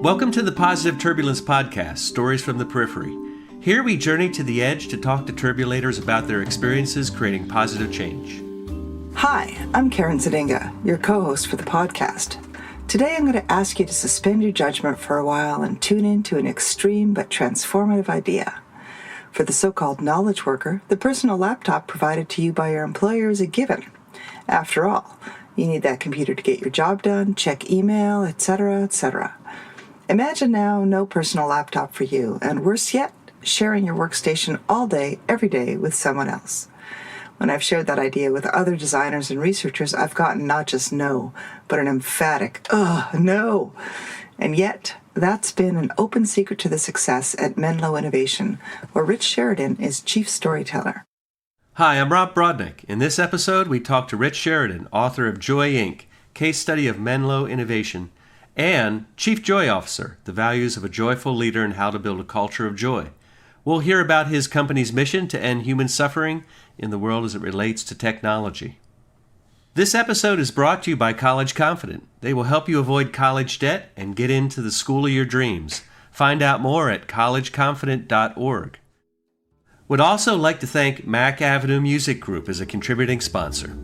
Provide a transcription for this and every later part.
Welcome to the Positive Turbulence Podcast, Stories from the Periphery. Here we journey to the edge to talk to turbulators about their experiences creating positive change. Hi, I'm Karen Zadinga, your co-host for the podcast. Today I'm going to ask you to suspend your judgment for a while and tune into an extreme but transformative idea. For the so-called knowledge worker, the personal laptop provided to you by your employer is a given. After all, you need that computer to get your job done, check email, etc., etc. Imagine now no personal laptop for you, and worse yet, sharing your workstation all day, every day with someone else. When I've shared that idea with other designers and researchers, I've gotten not just no, but an emphatic, no. And yet, that's been an open secret to the success at Menlo Innovation, where Rich Sheridan is Chief Storyteller. Hi, I'm Rob Brodnick. In this episode, we talk to Rich Sheridan, author of Joy, Inc., Case Study of Menlo Innovation, and Chief Joy Officer, The Values of a Joyful Leader and How to Build a Culture of Joy. We'll hear about his company's mission to end human suffering in the world as it relates to technology. This episode is brought to you by College Confident. They will help you avoid college debt and get into the school of your dreams. Find out more at collegeconfident.org. Would also like to thank Mac Avenue Music Group as a contributing sponsor.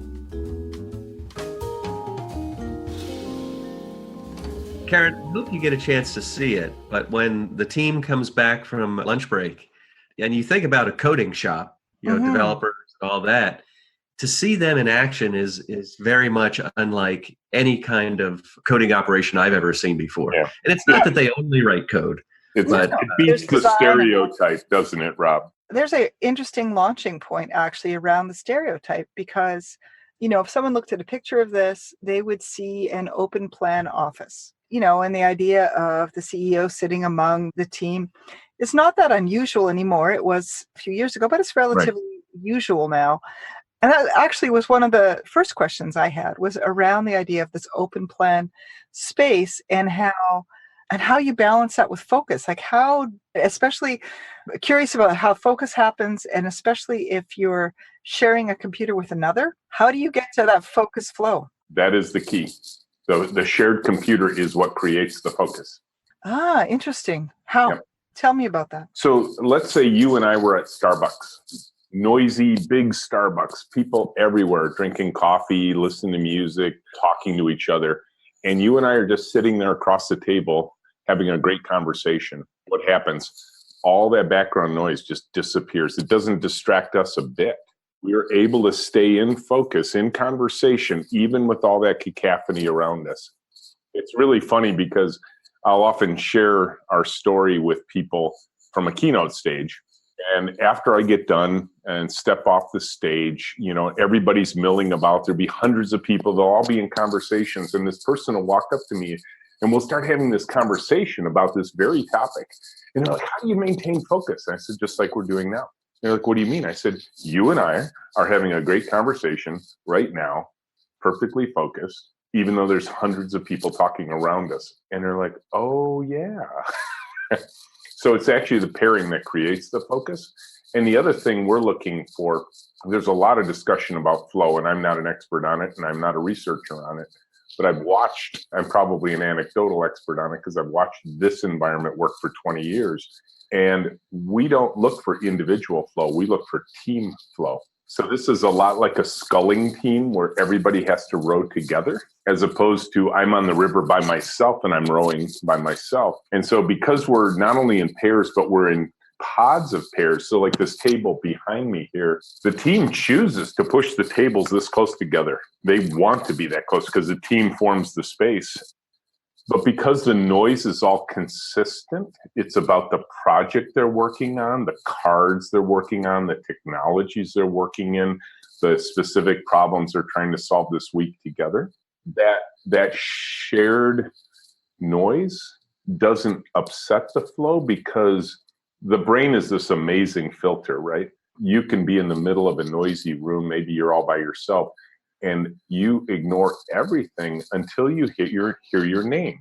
Karen, I hope you get a chance to see it, but when the team comes back from lunch break and you think about a coding shop, developers and all that, to see them in action is very much unlike any kind of coding operation I've ever seen before. Yeah. And it's not that they only write code. It beats the stereotype, doesn't it, Rob? There's an interesting launching point actually around the stereotype because, if someone looked at a picture of this, they would see an open plan office. And the idea of the CEO sitting among the team is not that unusual anymore. It was a few years ago, but it's relatively usual now. And that actually was one of the first questions I had was around the idea of this open plan space and how you balance that with focus. Like how, especially curious about how focus happens, and especially if you're sharing a computer with another, how do you get to that focus flow? That is the key. The shared computer is what creates the focus. Ah, interesting. How? Yep. Tell me about that. So let's say you and I were at Starbucks. Noisy, big Starbucks. People everywhere drinking coffee, listening to music, talking to each other. And you and I are just sitting there across the table having a great conversation. What happens? All that background noise just disappears. It doesn't distract us a bit. We are able to stay in focus, in conversation, even with all that cacophony around us. It's really funny because I'll often share our story with people from a keynote stage. And after I get done and step off the stage, everybody's milling about. There'll be hundreds of people. They'll all be in conversations. And this person will walk up to me and we'll start having this conversation about this very topic. And they're like, how do you maintain focus? And I said, just like we're doing now. They're like, what do you mean? I said, you and I are having a great conversation right now, perfectly focused, even though there's hundreds of people talking around us. And they're like, oh, yeah. So it's actually the pairing that creates the focus. And the other thing we're looking for, there's a lot of discussion about flow, and I'm not an expert on it, and I'm not a researcher on it. But I'm probably an anecdotal expert on it because I've watched this environment work for 20 years. And we don't look for individual flow. We look for team flow. So this is a lot like a sculling team where everybody has to row together, as opposed to I'm on the river by myself and I'm rowing by myself. And so because we're not only in pairs, but we're in pods of pairs. So like this table behind me here, the team chooses to push the tables this close together. They want to be that close because the team forms the space. But because the noise is all consistent, it's about the project they're working on, the cards they're working on, the technologies they're working in, the specific problems they're trying to solve this week together. That shared noise doesn't upset the flow because the brain is this amazing filter, right? You can be in the middle of a noisy room, maybe you're all by yourself, and you ignore everything until you hear your name.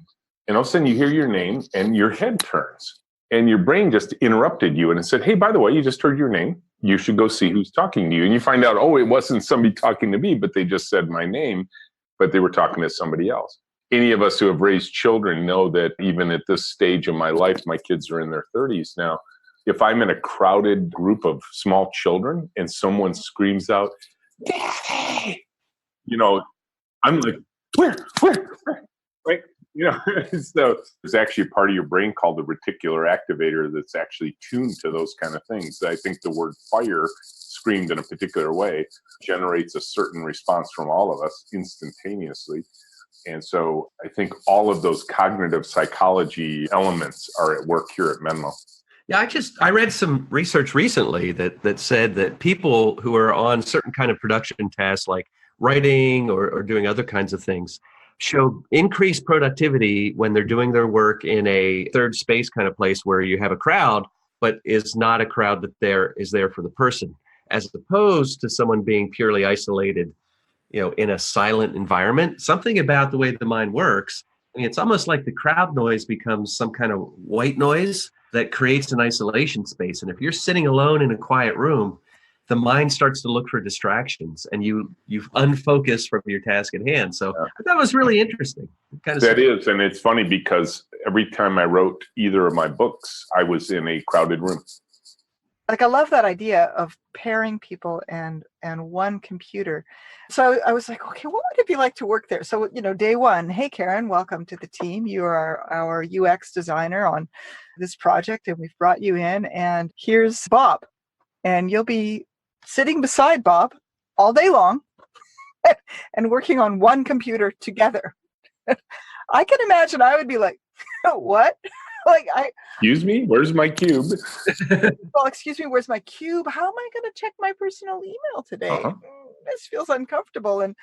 And all of a sudden you hear your name and your head turns and your brain just interrupted you and it said, hey, by the way, you just heard your name. You should go see who's talking to you. And you find out, oh, it wasn't somebody talking to me, but they just said my name, but they were talking to somebody else. Any of us who have raised children know that even at this stage of my life, my kids are in their 30s now. If I'm in a crowded group of small children and someone screams out, "Daddy," I'm like, where, right? So there's actually a part of your brain called the reticular activator that's actually tuned to those kind of things. I think the word fire screamed in a particular way generates a certain response from all of us instantaneously. And so I think all of those cognitive psychology elements are at work here at Menlo. Yeah, I read some research recently that said that people who are on certain kind of production tasks like writing or doing other kinds of things show increased productivity when they're doing their work in a third space kind of place where you have a crowd, but is not a crowd that is there for the person, as opposed to someone being purely isolated, in a silent environment. Something about the way the mind works. I mean, it's almost like the crowd noise becomes some kind of white noise that creates an isolation space. And if you're sitting alone in a quiet room, the mind starts to look for distractions and you've unfocused from your task at hand. So I thought it was really interesting. That is, and it's funny because every time I wrote either of my books, I was in a crowded room. Like, I love that idea of pairing people and one computer. So I was like, okay, what would it be like to work there? So, day one, hey, Karen, welcome to the team. You are our UX designer on this project, and we've brought you in. And here's Bob. And you'll be sitting beside Bob all day long and working on one computer together. I can imagine I would be like, what? Excuse me, where's my cube? Well, excuse me, where's my cube? How am I going to check my personal email today? This feels uncomfortable. And,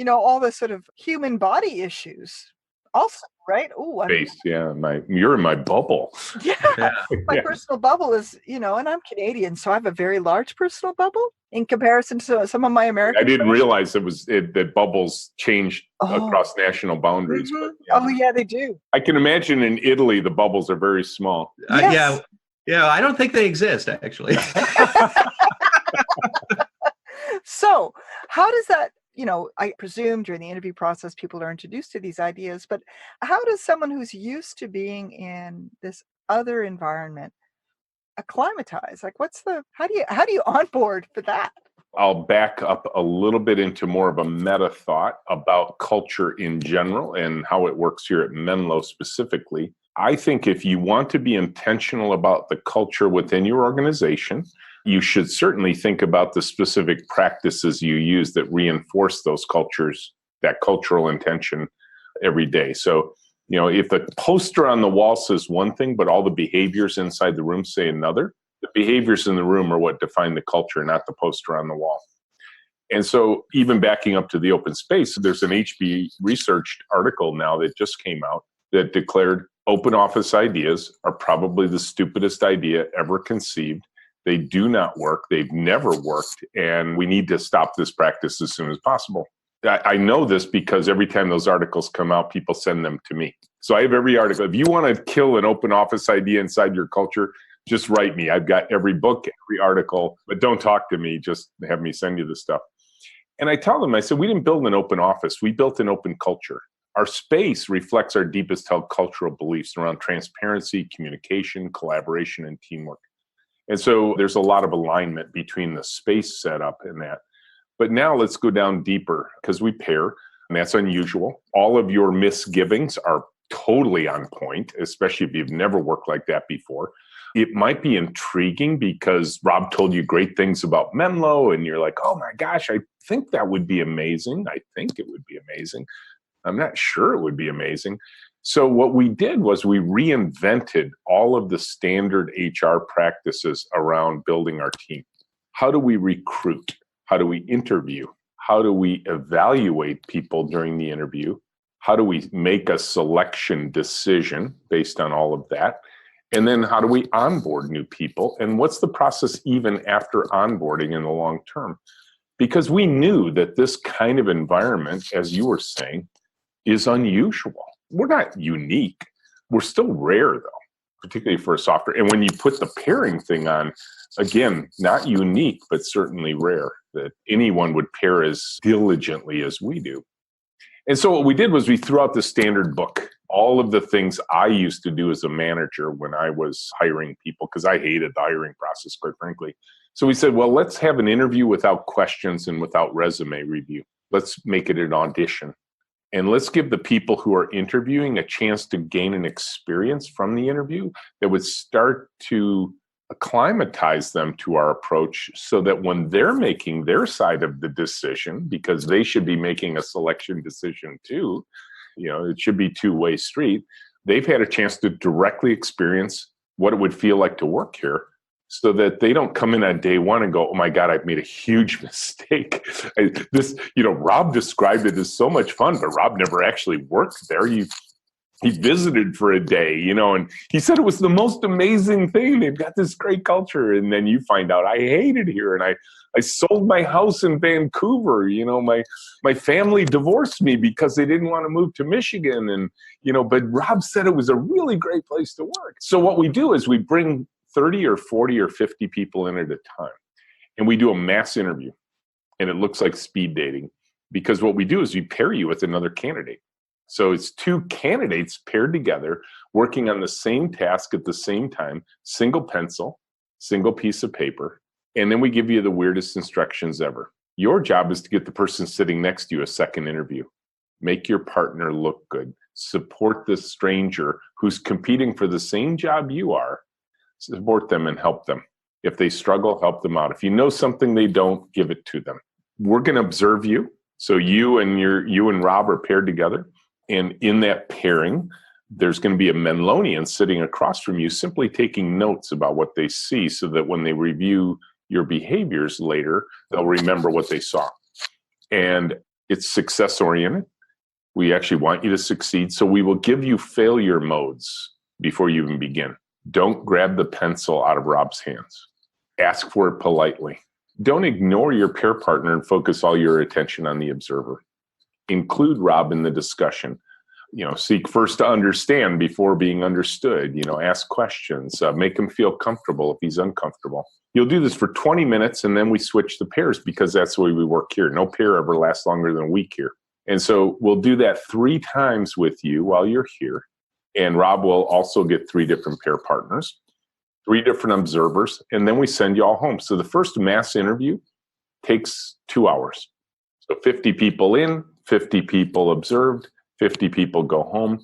all the sort of human body issues also, right? Oh, you're in my bubble. Yeah. My personal bubble is, and I'm Canadian, so I have a very large personal bubble in comparison to some of my American I didn't friends. realize that bubbles changed across national boundaries. Mm-hmm. But, yeah, they do. I can imagine in Italy, the bubbles are very small. Yes. Yeah, I don't think they exist, actually. So how does that, I presume during the interview process, people are introduced to these ideas, but how does someone who's used to being in this other environment acclimatize? Like, how do you onboard for that? I'll back up a little bit into more of a meta thought about culture in general and how it works here at Menlo specifically. I think if you want to be intentional about the culture within your organization, you should certainly think about the specific practices you use that reinforce those cultures, that cultural intention every day. So, if the poster on the wall says one thing, but all the behaviors inside the room say another, the behaviors in the room are what define the culture, not the poster on the wall. And so even backing up to the open space, there's an HB researched article now that just came out that declared open office ideas are probably the stupidest idea ever conceived. They do not work. They've never worked. And we need to stop this practice as soon as possible. I know this because every time those articles come out, people send them to me. So I have every article. If you want to kill an open office idea inside your culture, just write me. I've got every book, every article, but don't talk to me. Just have me send you the stuff. And I tell them, I said, we didn't build an open office. We built an open culture. Our space reflects our deepest held cultural beliefs around transparency, communication, collaboration, and teamwork. And so there's a lot of alignment between the space setup and that. But now let's go down deeper because we pair, and that's unusual. All of your misgivings are totally on point, especially if you've never worked like that before. It might be intriguing because Rob told you great things about Menlo, and you're like, oh my gosh, I think that would be amazing. I think it would be amazing. I'm not sure it would be amazing. So what we did was we reinvented all of the standard HR practices around building our team. How do we recruit? How do we interview? How do we evaluate people during the interview? How do we make a selection decision based on all of that? And then how do we onboard new people? And what's the process even after onboarding in the long term? Because we knew that this kind of environment, as you were saying, is unusual. We're not unique. We're still rare, though, particularly for a software. And when you put the pairing thing on, again, not unique, but certainly rare that anyone would pair as diligently as we do. And so what we did was we threw out the standard book, all of the things I used to do as a manager when I was hiring people, because I hated the hiring process, quite frankly. So we said, well, let's have an interview without questions and without resume review. Let's make it an audition. And let's give the people who are interviewing a chance to gain an experience from the interview that would start to acclimatize them to our approach, so that when they're making their side of the decision, because they should be making a selection decision too, it should be two-way street, they've had a chance to directly experience what it would feel like to work here, so that they don't come in on day one and go, oh my God, I've made a huge mistake. Rob described it as so much fun, but Rob never actually worked there. He visited for a day, and he said it was the most amazing thing. They've got this great culture. And then you find out I hate it here. And I sold my house in Vancouver. My family divorced me because they didn't want to move to Michigan. And, but Rob said it was a really great place to work. So what we do is we bring 30 or 40 or 50 people in at a time, and we do a mass interview, and it looks like speed dating, because what we do is we pair you with another candidate. So it's two candidates paired together, working on the same task at the same time, single pencil, single piece of paper. And then we give you the weirdest instructions ever. Your job is to get the person sitting next to you a second interview. Make your partner look good. Support the stranger who's competing for the same job you are. Support them and help them. If they struggle, help them out. If you know something they don't, give it to them. We're going to observe you. So you and Rob are paired together. And in that pairing, there's going to be a Menlonian sitting across from you, simply taking notes about what they see, so that when they review your behaviors later, they'll remember what they saw. And it's success-oriented. We actually want you to succeed. So we will give you failure modes before you even begin. Don't grab the pencil out of Rob's hands. Ask for it politely. Don't ignore your pair partner and focus all your attention on the observer. Include Rob in the discussion. Seek first to understand before being understood. Ask questions. Make him feel comfortable if he's uncomfortable. You'll do this for 20 minutes, and then we switch the pairs, because that's the way we work here. No pair ever lasts longer than a week here. And so we'll do that 3 times with you while you're here. And Rob will also get 3 different pair partners, 3 different observers, and then we send you all home. So the first mass interview takes 2 hours. So 50 people in, 50 people observed, 50 people go home.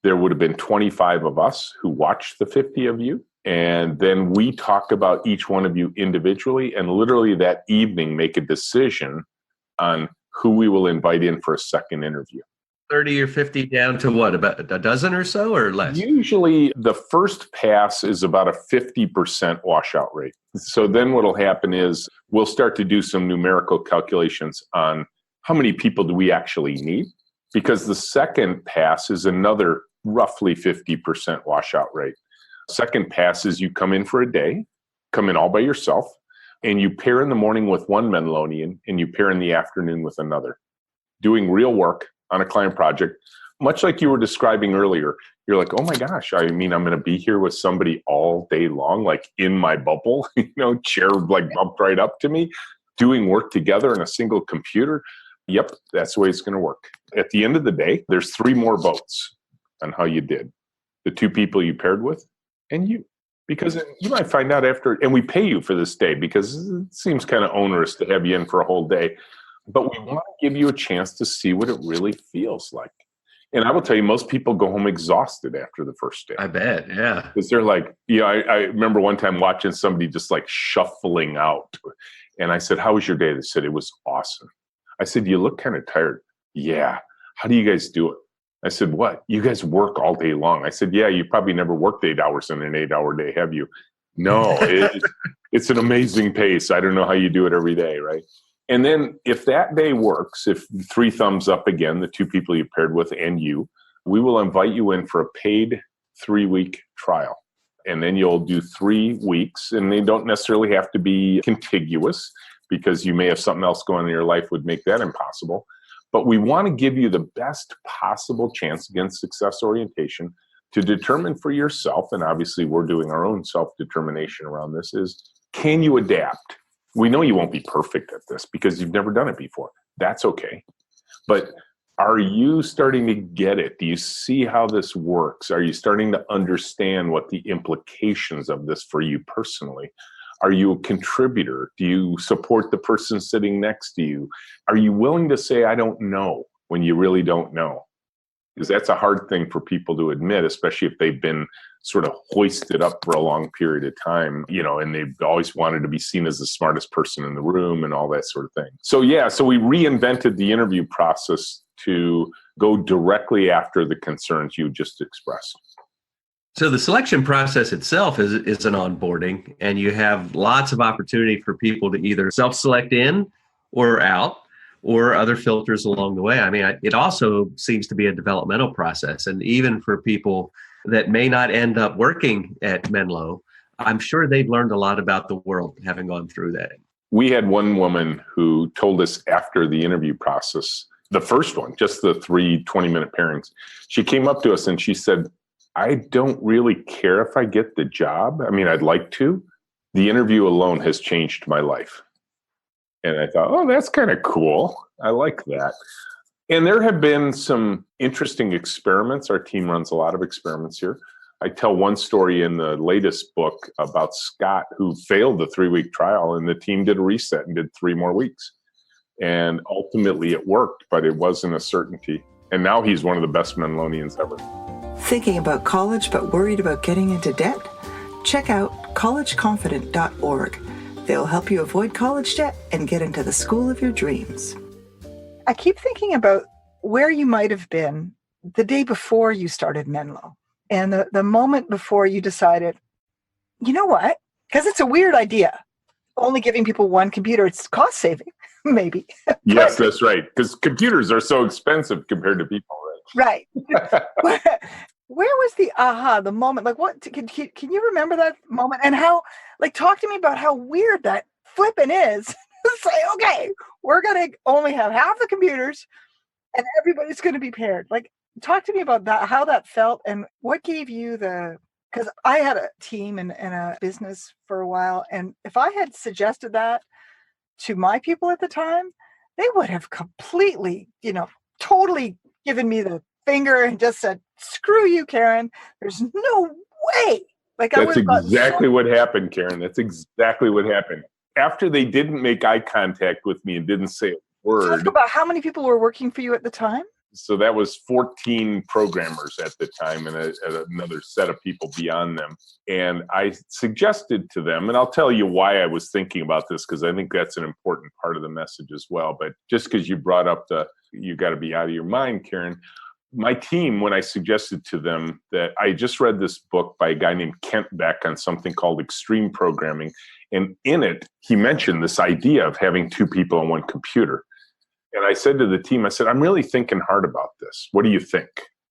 There would have been 25 of us who watched the 50 of you. And then we talk about each one of you individually, and literally that evening make a decision on who we will invite in for a second interview. 30 or 50 down to what, about a dozen or so, or less? Usually the first pass is about a 50% washout rate. So then what'll happen is we'll start to do some numerical calculations on how many people do we actually need, because the second pass is another roughly 50% washout rate. Second pass is you come in for a day, come in all by yourself, and you pair in the morning with one Menlonian, and you pair in the afternoon with another, doing real work on a client project, much like you were describing earlier. You're like, oh my gosh, I'm going to be here with somebody all day long, like in my bubble, chair like bumped right up to me, doing work together in a single computer. Yep, that's the way it's going to work. At the end of the day, there's 3 more votes on how you did. The 2 people you paired with and you. Because you might find out after, and we pay you for this day because it seems kind of onerous to have you in for a whole day. But we want to give you a chance to see what it really feels like. And I will tell you, most people go home exhausted after the first day. I bet, yeah. Because they're like, I remember one time watching somebody just like shuffling out. And I said, how was your day? They said, it was awesome. I said, you look kind of tired. Yeah. How do you guys do it? I said, what? You guys work all day long. I said, yeah, you probably never worked 8 hours in an 8-hour day, have you? No, it's an amazing pace. I don't know how you do it every day, right? And then if that day works, if 3 thumbs up again, the 2 people you paired with and you, we will invite you in for a paid 3-week trial. And then you'll do 3 weeks, and they don't necessarily have to be contiguous, because you may have something else going on in your life would make that impossible. But we want to give you the best possible chance, against success orientation, to determine for yourself, and obviously we're doing our own self-determination around this, is can you adapt? We know you won't be perfect at this because you've never done it before. That's okay. But Are you starting to get it? Do you see how this works? Are you starting to understand what the implications of this for you personally? Are you a contributor? Do you support the person sitting next to you? Are you willing to say, I don't know, when you really don't know? Because that's a hard thing for people to admit, especially if they've been sort of hoisted up for a long period of time, and they've always wanted to be seen as the smartest person in the room and all that sort of thing. So we reinvented the interview process to go directly after the concerns you just expressed. So the selection process itself is an onboarding, and you have lots of opportunity for people to either self-select in or out, or other filters along the way. I mean, it also seems to be a developmental process. And even for people that may not end up working at Menlo, I'm sure they've learned a lot about the world having gone through that. We had one woman who told us after the interview process, the first one, just the 3 20-minute pairings, she came up to us and she said, I don't really care if I get the job. I mean, I'd like to. The interview alone has changed my life. And I thought, oh, that's kind of cool. I like that. And there have been some interesting experiments. Our team runs a lot of experiments here. I tell one story in the latest book about Scott, who failed the 3-week trial, and the team did a reset and did 3 more weeks. And ultimately it worked, but it wasn't a certainty. And now he's one of the best Menlonians ever. Thinking about college but worried about getting into debt? Check out collegeconfident.org. They'll help you avoid college debt and get into the school of your dreams. I keep thinking about where you might have been the day before you started Menlo, and the moment before you decided, you know what? Because it's a weird idea. Only giving people one computer, it's cost saving, maybe. Yes, that's right. Because computers are so expensive compared to people, right? Where was the moment? Like, what can you remember that moment? And how, like, talk to me about how weird that flipping is. Say, okay, we're going to only have half the computers and everybody's going to be paired. Like, talk to me about that, how that felt, and what gave you because I had a team and a business for a while. And if I had suggested that to my people at the time, they would have completely, totally given me the finger and just said, screw you, Karen. There's no way. That's exactly what happened, Karen. That's exactly what happened. After they didn't make eye contact with me and didn't say a word. Talk about how many people were working for you at the time? So that was 14 programmers at the time and another set of people beyond them. And I suggested to them, and I'll tell you why I was thinking about this, because I think that's an important part of the message as well. But just because you brought up you got to be out of your mind, Karen. My team, when I suggested to them that I just read this book by a guy named Kent Beck on something called extreme programming. And in it, he mentioned this idea of having 2 people on one computer. And I said to the team, I said, I'm really thinking hard about this. What do you think?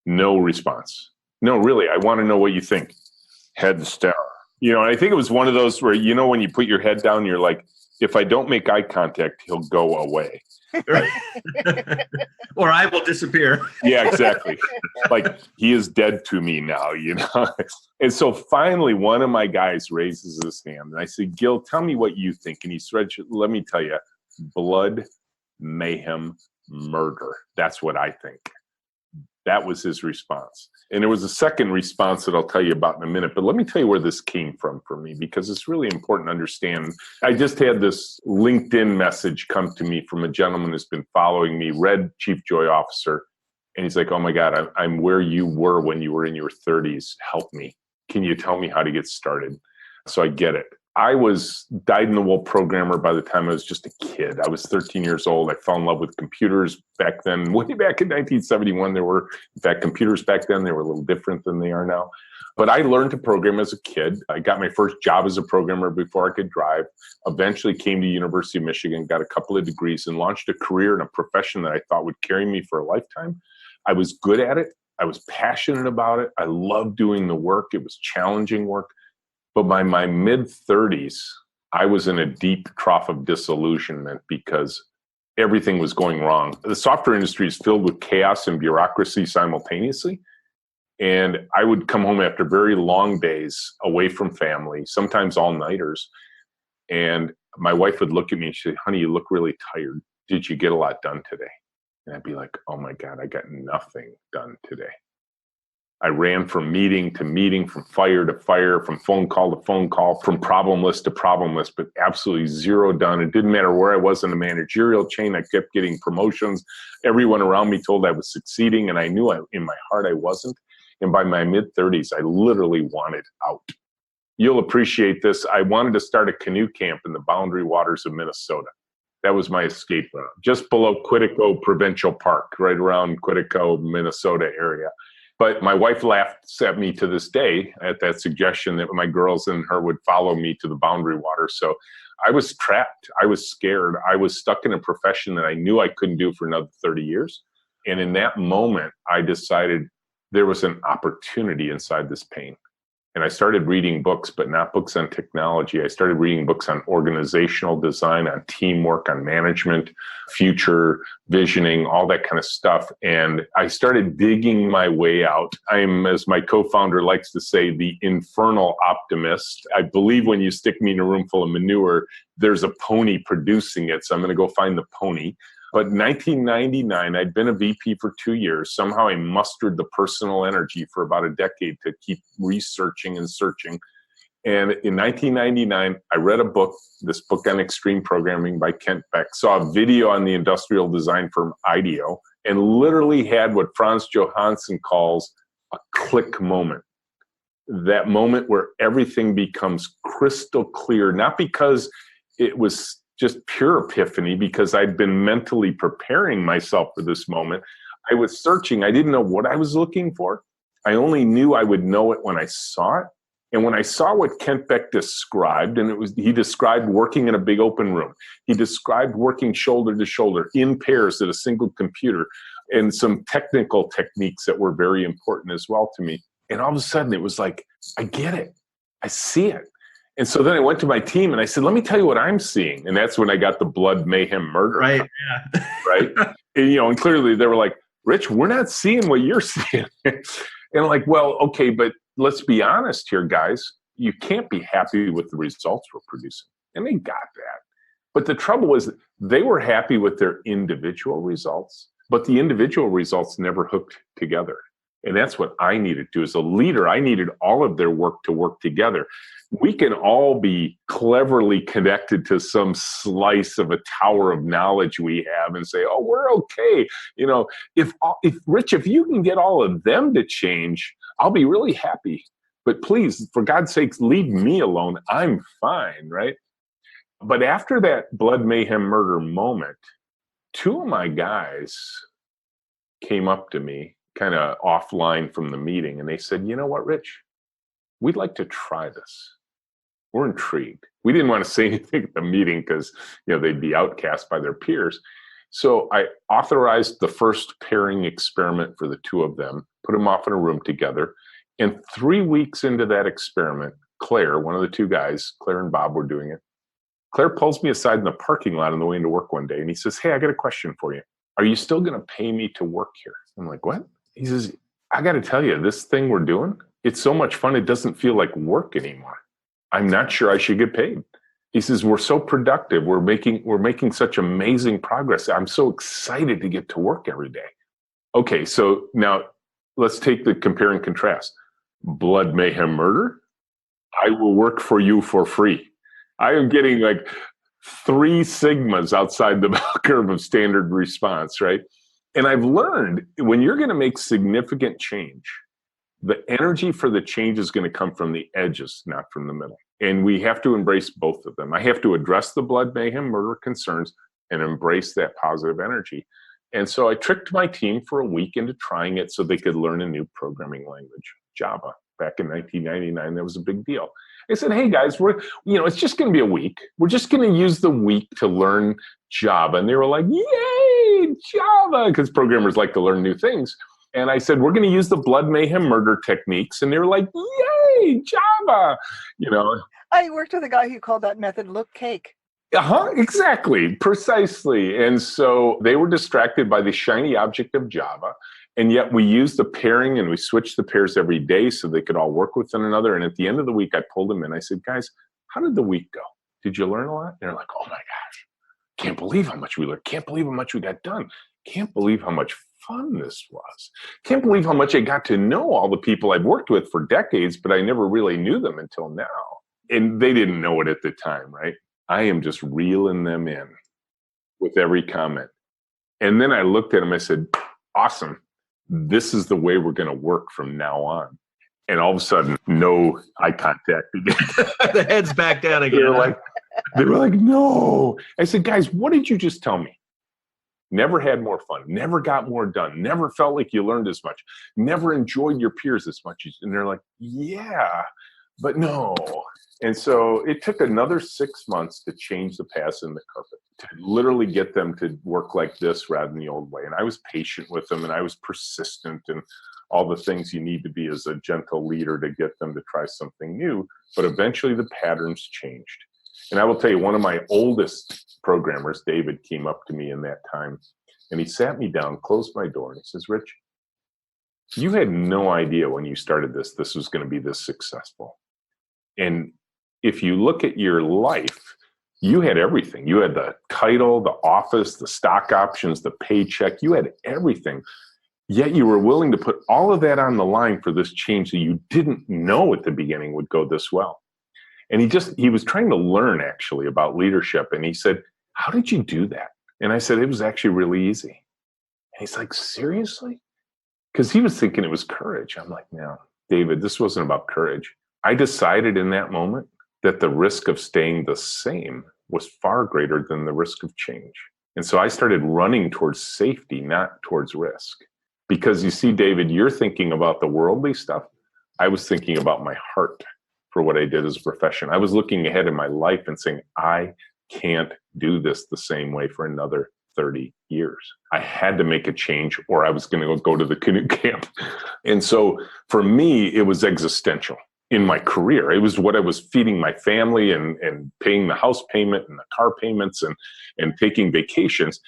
No response. No, really, I want to know what you think. Heads down. And I think it was one of those where, when you put your head down, you're like, if I don't make eye contact, he'll go away. Right. Or I will disappear. Yeah, exactly. Like, he is dead to me now, And so finally, one of my guys raises his hand. And I said, Gil, tell me what you think. And he said, let me tell you, blood, mayhem, murder. That's what I think. That was his response. And there was a second response that I'll tell you about in a minute. But let me tell you where this came from for me, because it's really important to understand. I just had this LinkedIn message come to me from a gentleman who's been following me, Red Chief Joy Officer. And he's like, oh my God, I'm where you were when you were in your 30s. Help me. Can you tell me how to get started? So I get it. I was dyed-in-the-wool programmer by the time I was just a kid. I was 13 years old. I fell in love with computers back then. Way back in 1971, computers back then, they were a little different than they are now. But I learned to program as a kid. I got my first job as a programmer before I could drive. Eventually came to University of Michigan, got a couple of degrees, and launched a career in a profession that I thought would carry me for a lifetime. I was good at it. I was passionate about it. I loved doing the work. It was challenging work. But by my mid-30s, I was in a deep trough of disillusionment because everything was going wrong. The software industry is filled with chaos and bureaucracy simultaneously. And I would come home after very long days away from family, sometimes all-nighters. And my wife would look at me and she'd say, honey, you look really tired. Did you get a lot done today? And I'd be like, oh my God, I got nothing done today. I ran from meeting to meeting, from fire to fire, from phone call to phone call, from problem list to problem list, but absolutely zero done. It didn't matter where I was in the managerial chain. I kept getting promotions. Everyone around me told I was succeeding, and I knew in my heart I wasn't. And by my mid-30s, I literally wanted out. You'll appreciate this. I wanted to start a canoe camp in the boundary waters of Minnesota. That was my escape route, just below Quetico Provincial Park, right around Quetico, Minnesota area. But my wife laughs at me to this day at that suggestion that my girls and her would follow me to the boundary water. So I was trapped. I was scared. I was stuck in a profession that I knew I couldn't do for another 30 years. And in that moment, I decided there was an opportunity inside this pain. And I started reading books, but not books on technology. I started reading books on organizational design, on teamwork, on management, future visioning, all that kind of stuff. And I started digging my way out. I'm, as my co-founder likes to say, the infernal optimist. I believe when you stick me in a room full of manure, there's a pony producing it. So I'm going to go find the pony. But in 1999, I'd been a VP for 2 years. Somehow I mustered the personal energy for about a decade to keep researching and searching. And in 1999, I read a book, this book on extreme programming by Kent Beck, saw a video on the industrial design firm IDEO, and literally had what Franz Johansson calls a click moment. That moment where everything becomes crystal clear, not because it was just pure epiphany, because I'd been mentally preparing myself for this moment. I was searching. I didn't know what I was looking for. I only knew I would know it when I saw it. And when I saw what Kent Beck described, and he described working in a big open room. He described working shoulder to shoulder in pairs at a single computer, and some technical techniques that were very important as well to me. And all of a sudden it was like, I get it. I see it. And so then I went to my team and I said, let me tell you what I'm seeing. And that's when I got the blood, mayhem, murder. Right. Yeah. Right. And clearly they were like, Rich, we're not seeing what you're seeing. And I'm like, well, okay, but let's be honest here, guys. You can't be happy with the results we're producing. And they got that. But the trouble was they were happy with their individual results, but the individual results never hooked together. And that's what I needed to. As a leader, I needed all of their work to work together. We can all be cleverly connected to some slice of a tower of knowledge we have and say, oh, we're okay. If Rich, if you can get all of them to change, I'll be really happy. But please, for God's sakes, leave me alone. I'm fine, right? But after that blood, mayhem, murder moment, two of my guys came up to me kind of offline from the meeting, and they said, you know what, Rich? We'd like to try this. We're intrigued. We didn't want to say anything at the meeting because they'd be outcast by their peers. So I authorized the first pairing experiment for the two of them, put them off in a room together. And 3 weeks into that experiment, Claire, one of the two guys, Claire and Bob were doing it. Claire pulls me aside in the parking lot on the way into work one day, and he says, hey, I got a question for you. Are you still going to pay me to work here? I'm like, what? He says, I got to tell you, this thing we're doing, it's so much fun, it doesn't feel like work anymore. I'm not sure I should get paid. He says, we're so productive. We're making such amazing progress. I'm so excited to get to work every day. Okay, so now let's take the compare and contrast. Blood, mayhem, murder. I will work for you for free. I am getting like 3 sigmas outside the bell curve of standard response, right? And I've learned when you're going to make significant change, the energy for the change is going to come from the edges, not from the middle. And we have to embrace both of them. I have to address the blood, mayhem, murder concerns and embrace that positive energy. And so I tricked my team for a week into trying it so they could learn a new programming language, Java. Back in 1999, that was a big deal. I said, hey guys, it's just going to be a week. We're just going to use the week to learn Java. And they were like, yay, Java, because programmers like to learn new things. And I said, we're going to use the blood, mayhem, murder techniques. And they were like, yay, Java, I worked with a guy who called that method look cake. Exactly, precisely. And so they were distracted by the shiny object of Java. And yet we used the pairing and we switched the pairs every day so they could all work with one another. And at the end of the week, I pulled them in. I said, guys, how did the week go? Did you learn a lot? And they're like, oh my gosh, can't believe how much we learned. Can't believe how much we got done. Can't believe how much fun this was. Can't believe how much I got to know all the people I've worked with for decades, but I never really knew them until now. And they didn't know it at the time, right? I am just reeling them in with every comment. And then I looked at them, I said, awesome. This is the way we're going to work from now on. And all of a sudden, no eye contact again. The head's back down again. They were like, no. I said, guys, what did you just tell me? Never had more fun, never got more done, never felt like you learned as much, never enjoyed your peers as much. And they're like, yeah, but no. And so it took another 6 months to change the paths in the carpet, to literally get them to work like this rather than the old way. And I was patient with them, and I was persistent, and all the things you need to be as a gentle leader to get them to try something new. But eventually the patterns changed. And I will tell you, one of my oldest programmers, David, came up to me in that time, and he sat me down, closed my door, and he says, Rich, you had no idea when you started this was going to be this successful. And if you look at your life, you had everything. You had the title, the office, the stock options, the paycheck. You had everything. Yet you were willing to put all of that on the line for this change that you didn't know at the beginning would go this well. And he was trying to learn actually about leadership. And he said, how did you do that? And I said, it was actually really easy. And he's like, seriously? Because he was thinking it was courage. I'm like, no, David, this wasn't about courage. I decided in that moment that the risk of staying the same was far greater than the risk of change. And so I started running towards safety, not towards risk. Because you see, David, you're thinking about the worldly stuff. I was thinking about my heart for what I did as a profession. I was looking ahead in my life and saying, I can't do this the same way for another 30 years. I had to make a change, or I was going to go to the canoe camp. And so for me, it was existential in my career. It was what I was feeding my family and paying the house payment and the car payments and taking vacations.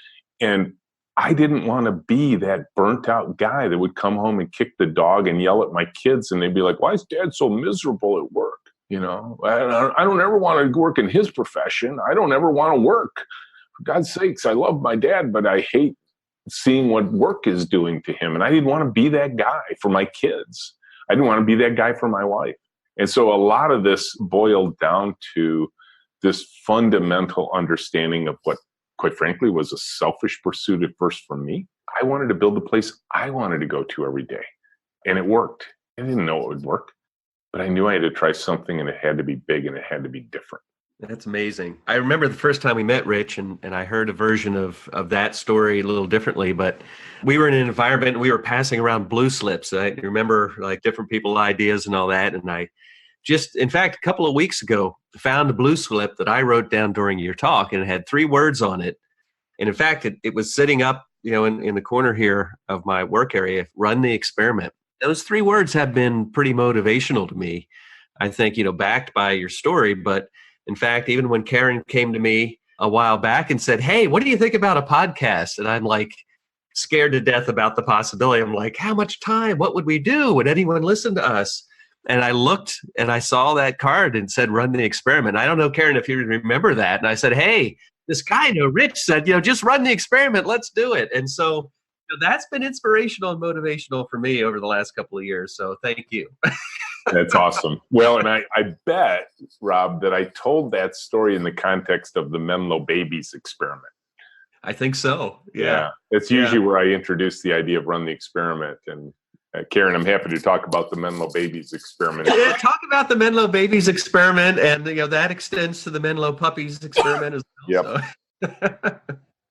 And I didn't want to be that burnt out guy that would come home and kick the dog and yell at my kids. And they'd be like, why is dad so miserable at work? You know, I don't ever want to work in his profession. I don't ever want to work. For God's sakes, I love my dad, but I hate seeing what work is doing to him. And I didn't want to be that guy for my kids. I didn't want to be that guy for my wife. And so a lot of this boiled down to this fundamental understanding of what, quite frankly, was a selfish pursuit at first for me. I wanted to build the place I wanted to go to every day. And it worked. I didn't know it would work, but I knew I had to try something, and it had to be big, and it had to be different. That's amazing. I remember the first time we met, Rich, and I heard a version of that story a little differently, but we were in an environment, we were passing around blue slips. I remember like different people ideas and all that. And I just, in fact, a couple of weeks ago, found a blue slip that I wrote down during your talk, and it had 3 words on it. And in fact, it was sitting up, in the corner here of my work area, run the experiment. Those 3 words have been pretty motivational to me, I think, backed by your story. But in fact, even when Karen came to me a while back and said, hey, what do you think about a podcast? And I'm like scared to death about the possibility. I'm like, how much time? What would we do? Would anyone listen to us? And I looked and I saw that card and said, run the experiment. I don't know, Karen, if you remember that. And I said, hey, this guy, Rich said, just run the experiment. Let's do it. And so that's been inspirational and motivational for me over the last couple of years. So thank you. That's awesome. Well, and I bet, Rob, that I told that story in the context of the Menlo babies experiment. I think so. Yeah. It's usually where I introduce the idea of run the experiment. And Karen, I'm happy to talk about the Menlo babies experiment. Yeah, talk about the Menlo babies experiment, and that extends to the Menlo puppies experiment as well. Yep. So.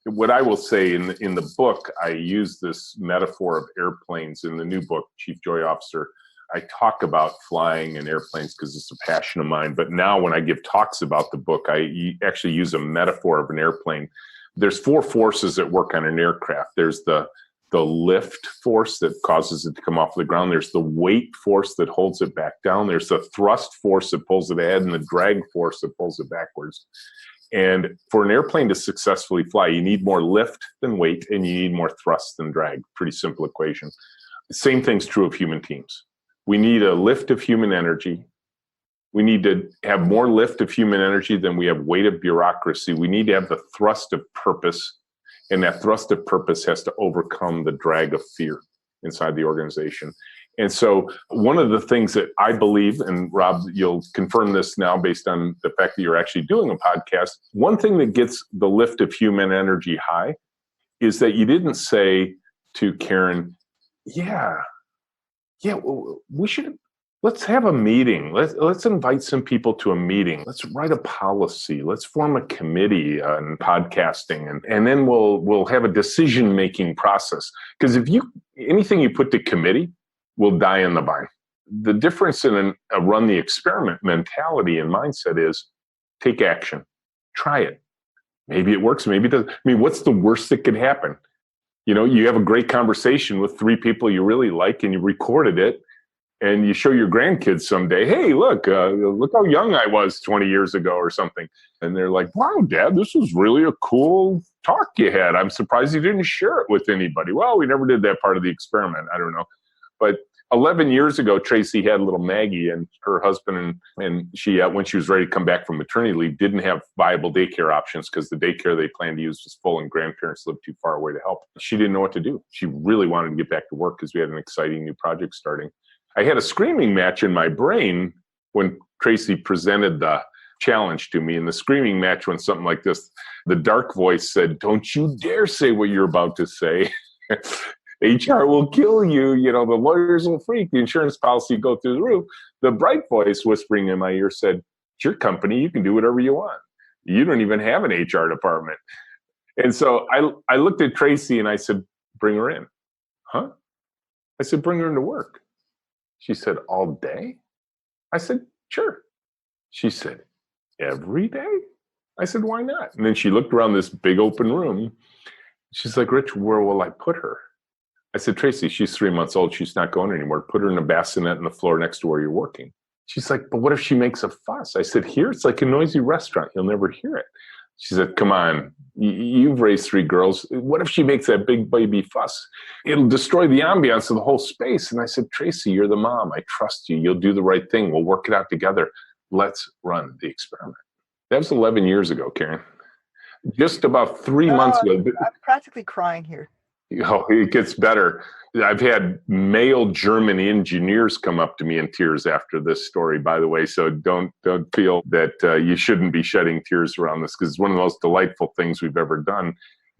What I will say in the book, I use this metaphor of airplanes in the new book, Chief Joy Officer. I talk about flying and airplanes because it's a passion of mine. But now when I give talks about the book, I actually use a metaphor of an airplane. There's 4 forces that work on an aircraft. There's the lift force that causes it to come off the ground. There's the weight force that holds it back down. There's the thrust force that pulls it ahead, and the drag force that pulls it backwards. And for an airplane to successfully fly, you need more lift than weight, and you need more thrust than drag. Pretty simple equation. The same thing's true of human teams. We need a lift of human energy We need to have more lift of human energy than we have weight of bureaucracy. We need to have the thrust of purpose, and that thrust of purpose has to overcome the drag of fear inside the organization. And so one of the things that I believe, and Rob, you'll confirm this now based on the fact that you're actually doing a podcast, one thing that gets the lift of human energy high is that you didn't say to Karen, let's have a meeting. Let's invite some people to a meeting. Let's write a policy. Let's form a committee on podcasting, and then we'll have a decision-making process. Because anything you put to committee will die in the vine. The difference in a run the experiment mentality and mindset is take action. Try it. Maybe it works, maybe it doesn't. I mean, what's the worst that could happen? You have a great conversation with 3 people you really like and you recorded it, and you show your grandkids someday, hey, look how young I was 20 years ago or something. And they're like, wow, Dad, this was really a cool talk you had. I'm surprised you didn't share it with anybody. Well, we never did that part of the experiment. I don't know. But 11 years ago, Tracy had little Maggie, and her husband and she, when she was ready to come back from maternity leave, didn't have viable daycare options because the daycare they planned to use was full and grandparents lived too far away to help. She didn't know what to do. She really wanted to get back to work because we had an exciting new project starting. I had a screaming match in my brain when Tracy presented the challenge to me. And the screaming match went something like this. The dark voice said, don't you dare say what you're about to say. HR will kill you. The lawyers will freak. The insurance policy will go through the roof. The bright voice whispering in my ear said, it's your company. You can do whatever you want. You don't even have an HR department. And so I looked at Tracy and I said, bring her in. Huh? I said, bring her into work. She said, all day? I said, sure. She said, every day? I said, why not? And then she looked around this big open room. She's like, Rich, where will I put her? I said, Tracy, she's 3 months old. She's not going anymore. Put her in a bassinet on the floor next to where you're working. She's like, but what if she makes a fuss? I said, here, it's like a noisy restaurant. You'll never hear it. She said, come on, you've raised 3 girls. What if she makes that big baby fuss? It'll destroy the ambiance of the whole space. And I said, Tracy, you're the mom. I trust you. You'll do the right thing. We'll work it out together. Let's run the experiment. That was 11 years ago, Karen. Just about 3 months ago. I'm practically crying here. It gets better. I've had male German engineers come up to me in tears after this story, by the way. So don't feel that you shouldn't be shedding tears around this, because it's one of the most delightful things we've ever done.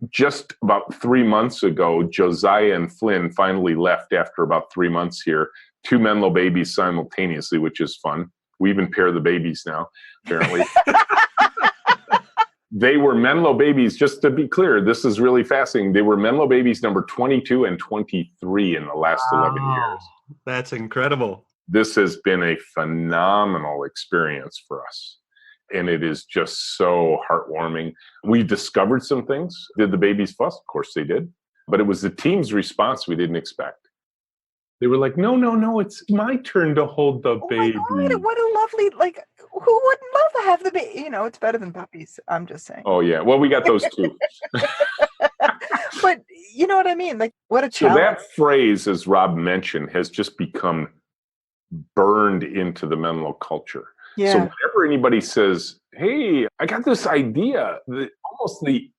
Just about 3 months ago, Josiah and Flynn finally left after about 3 months here. 2 Menlo babies simultaneously, which is fun. We even pair the babies now, apparently. They were Menlo babies, just to be clear, this is really fascinating. They were Menlo babies number 22 and 23 in the last 11 years. That's incredible. This has been a phenomenal experience for us. And it is just so heartwarming. We discovered some things. Did the babies fuss? Of course they did. But it was the team's response we didn't expect. They were like, no, it's my turn to hold the baby. Oh my God, what a lovely, who wouldn't love to have the baby? It's better than puppies. I'm just saying. Oh, yeah. Well, we got those too. But you know what I mean? What a challenge. So that phrase, as Rob mentioned, has just become burned into the Menlo culture. Yeah. So whenever anybody says, hey, I got this idea, almost the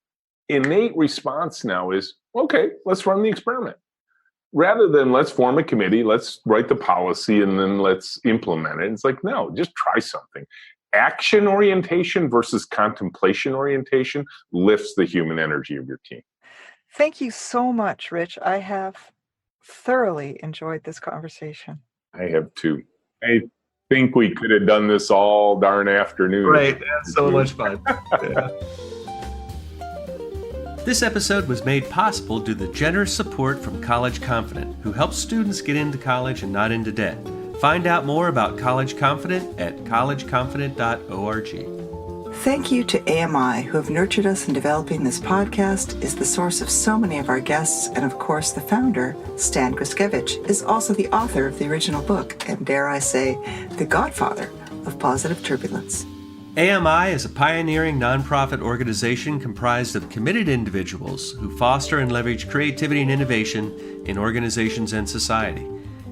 innate response now is, okay, let's run the experiment. Rather than let's form a committee, let's write the policy, and then let's implement it. It's like, no, just try something. Action orientation versus contemplation orientation lifts the human energy of your team. Thank you so much, Rich. I have thoroughly enjoyed this conversation. I have too. I think we could have done this all darn afternoon. Right. That's so much fun. Yeah. This episode was made possible due to the generous support from College Confident, who helps students get into college and not into debt. Find out more about College Confident at collegeconfident.org. Thank you to AMI, who have nurtured us in developing this podcast, is the source of so many of our guests, and of course the founder, Stan Griskevich, is also the author of the original book, and dare I say, the godfather of positive turbulence. AMI is a pioneering nonprofit organization comprised of committed individuals who foster and leverage creativity and innovation in organizations and society.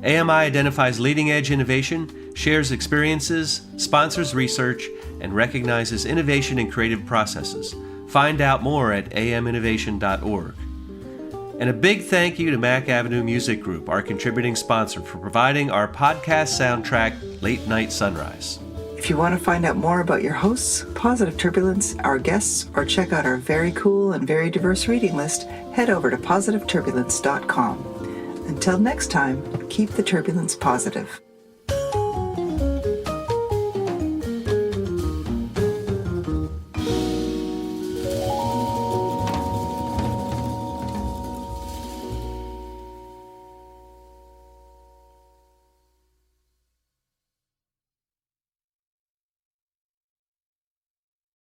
AMI identifies leading-edge innovation, shares experiences, sponsors research, and recognizes innovation and creative processes. Find out more at aminnovation.org. And a big thank you to Mack Avenue Music Group, our contributing sponsor, for providing our podcast soundtrack, Late Night Sunrise. If you want to find out more about your hosts, Positive Turbulence, our guests, or check out our very cool and very diverse reading list, head over to positiveturbulence.com. Until next time, keep the turbulence positive.